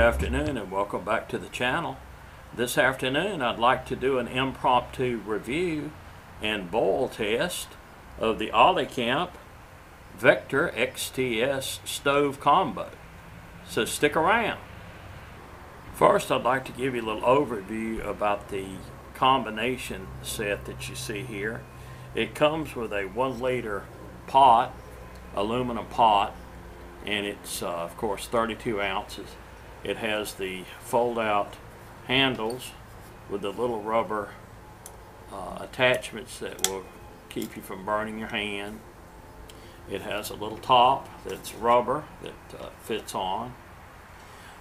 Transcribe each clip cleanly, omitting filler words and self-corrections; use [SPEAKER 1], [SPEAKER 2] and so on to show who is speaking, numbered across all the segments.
[SPEAKER 1] afternoon and welcome back to the channel. This afternoon I'd like to do an impromptu review and boil test of the Olicamp Vector+XTS stove combo. So stick around. First I'd like to give you a little overview about the combination set that you see here. It comes with a 1 liter pot, aluminum pot, and it's of course 32 ounces. It has the fold out handles with the little rubber attachments that will keep you from burning your hand. It has a little top that's rubber that fits on.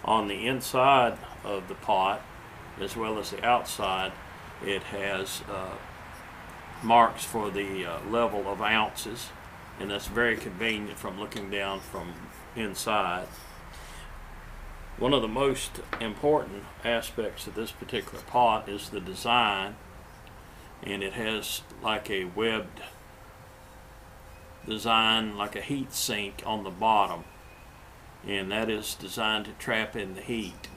[SPEAKER 1] On the inside of the pot as well as the outside, it has marks for the level of ounces, and that's very convenient from looking down from inside. One of the most important aspects of this particular pot is the design, and it has like a webbed design, like a heat sink on the bottom, and that is designed to trap in the heat,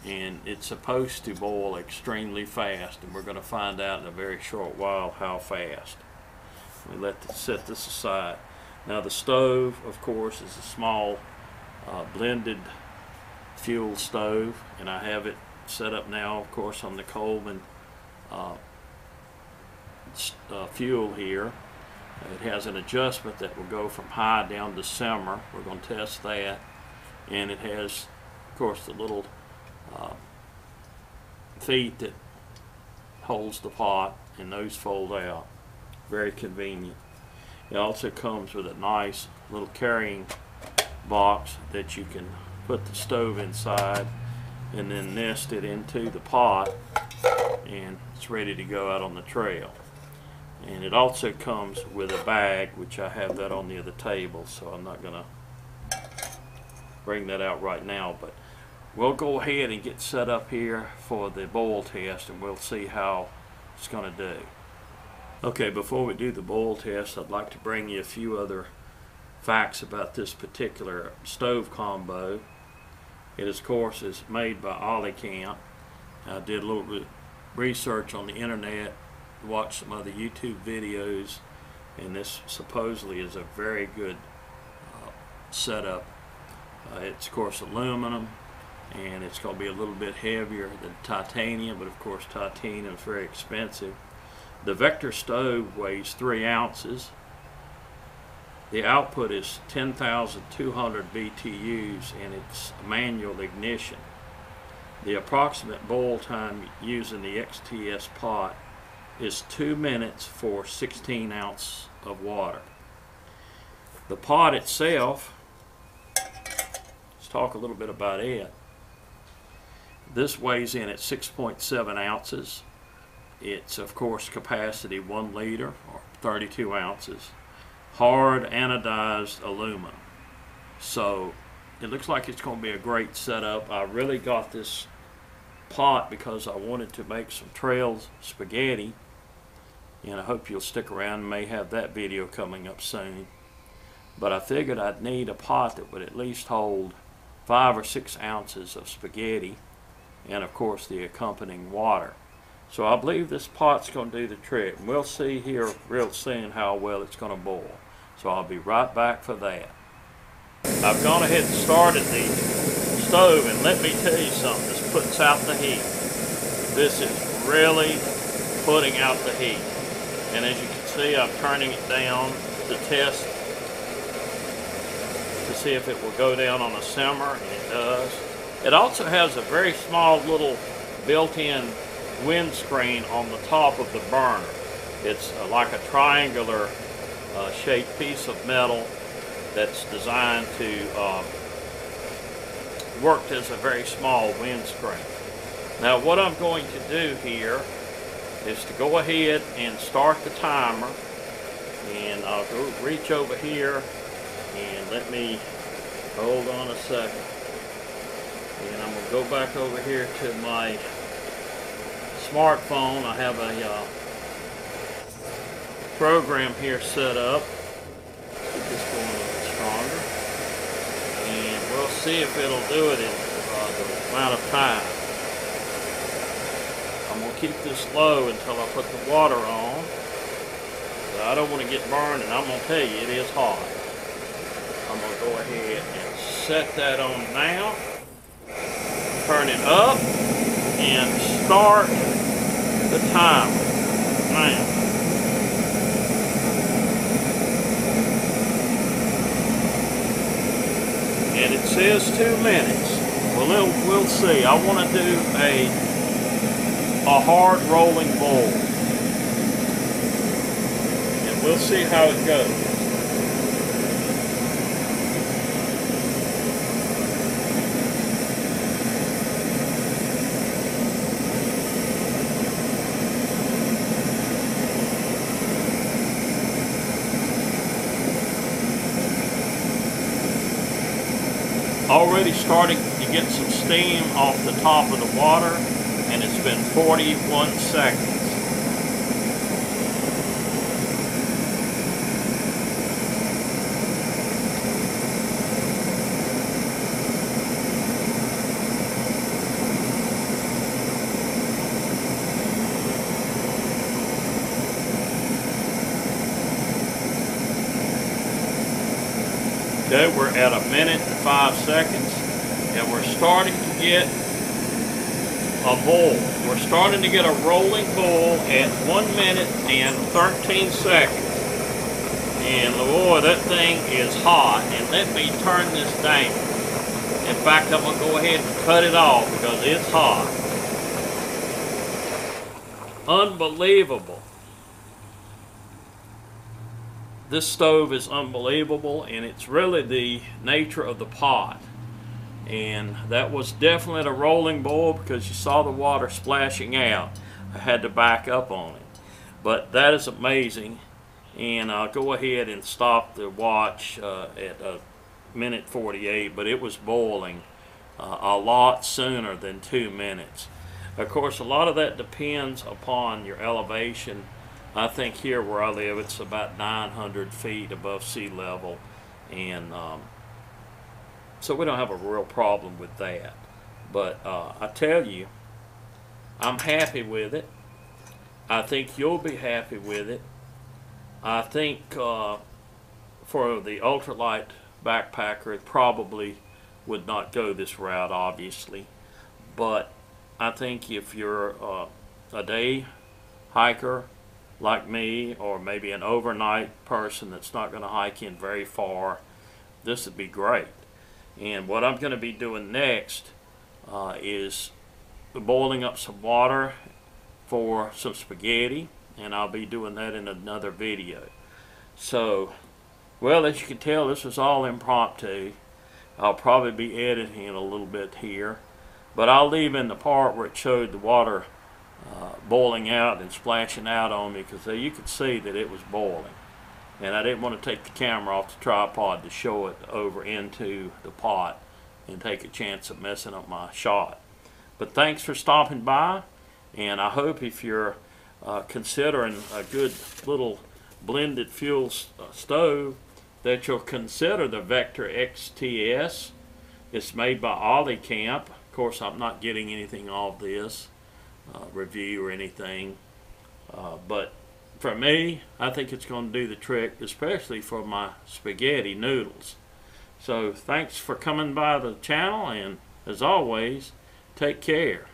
[SPEAKER 1] and it's supposed to boil extremely fast, and we're going to find out in a very short while how fast. We set this aside. Now the stove, of course, is a small blended fuel stove, and I have it set up now, of course, on the Coleman fuel here. It has an adjustment that will go from high down to simmer. We're going to test that. And it has, of course, the little feet that holds the pot, and those fold out. Very convenient. It also comes with a nice little carrying box that you can put the stove inside and then nest it into the pot, and it's ready to go out on the trail. And it also comes with a bag, which I have that on the other table, so I'm not going to bring that out right now, but we'll go ahead and get set up here for the boil test, and we'll see how it's going to do. Okay, before we do the boil test, I'd like to bring you a few other facts about this particular stove combo. It, of course, is made by Olicamp. I did a little bit research on the internet, watched some other YouTube videos, and this supposedly is a very good setup. It's, of course, aluminum, and it's going to be a little bit heavier than titanium, but of course titanium is very expensive. The Vector stove weighs 3 ounces. The output is 10,200 BTUs, and it's manual ignition. The approximate boil time using the XTS pot is 2 minutes for 16 ounces of water. The pot itself, let's talk a little bit about it. This weighs in at 6.7 ounces. It's, of course, capacity 1 liter or 32 ounces. Hard anodized aluminum. So it looks like it's going to be a great setup. I really got this pot because I wanted to make some trail spaghetti, and I hope you'll stick around and may have that video coming up soon. But I figured I'd need a pot that would at least hold 5 or 6 ounces of spaghetti, and of course the accompanying water. So I believe this pot's going to do the trick, and we'll see here real soon how well it's going to boil. So I'll be right back for that. I've gone ahead and started the stove, and let me tell you something, this puts out the heat. This is really putting out the heat. And as you can see, I'm turning it down to test to see if it will go down on a simmer, and it does. It also has a very small little built-in windscreen on the top of the burner. It's like a triangular shaped piece of metal that's designed to work as a very small windscreen. Now what I'm going to do here is to go ahead and start the timer, and I'll go reach over here and let me hold on a second, and I'm going to go back over here to my smartphone. I have a program here set up. Get this going a little stronger, and we'll see if it'll do it in the amount of time. I'm going to keep this low until I put the water on. So I don't want to get burned, and I'm going to tell you, it is hot. I'm going to go ahead and set that on now. Turn it up and start the timer now. And it says 2 minutes. Well, we'll see. I want to do a hard rolling bowl. And we'll see how it goes. Already starting to get some steam off the top of the water, and it's been 41 seconds. Okay, we're at 1 minute and 5 seconds, and we're starting to get a bowl. We're starting to get a rolling bowl at 1 minute and 13 seconds. And boy, that thing is hot. And let me turn this down. In fact, I'm going to go ahead and cut it off because it's hot. Unbelievable. This stove is unbelievable, and it's really the nature of the pot. And that was definitely a rolling bowl because you saw the water splashing out. I had to back up on it. But that is amazing. And I'll go ahead and stop the watch at 1 minute 48, but it was boiling a lot sooner than 2 minutes. Of course, a lot of that depends upon your elevation. I think here where I live, it's about 900 feet above sea level, and so we don't have a real problem with that. But I tell you, I'm happy with it. I think you'll be happy with it. I think for the ultralight backpacker, it probably would not go this route, obviously. But I think if you're a day hiker like me, or maybe an overnight person that's not going to hike in very far, this would be great. And what I'm going to be doing next is boiling up some water for some spaghetti, and I'll be doing that in another video. So, well, as you can tell, this was all impromptu. I'll probably be editing a little bit here, but I'll leave in the part where it showed the water boiling out and splashing out on me, because you could see that it was boiling, and I didn't want to take the camera off the tripod to show it over into the pot and take a chance of messing up my shot. But thanks for stopping by, and I hope if you're considering a good little blended fuel stove, that you'll consider the Vector+XTS. It's made by Olicamp. Of course, I'm not getting anything off this review or anything, but for me, I think it's going to do the trick, especially for my spaghetti noodles. So thanks for coming by the channel, and as always, take care.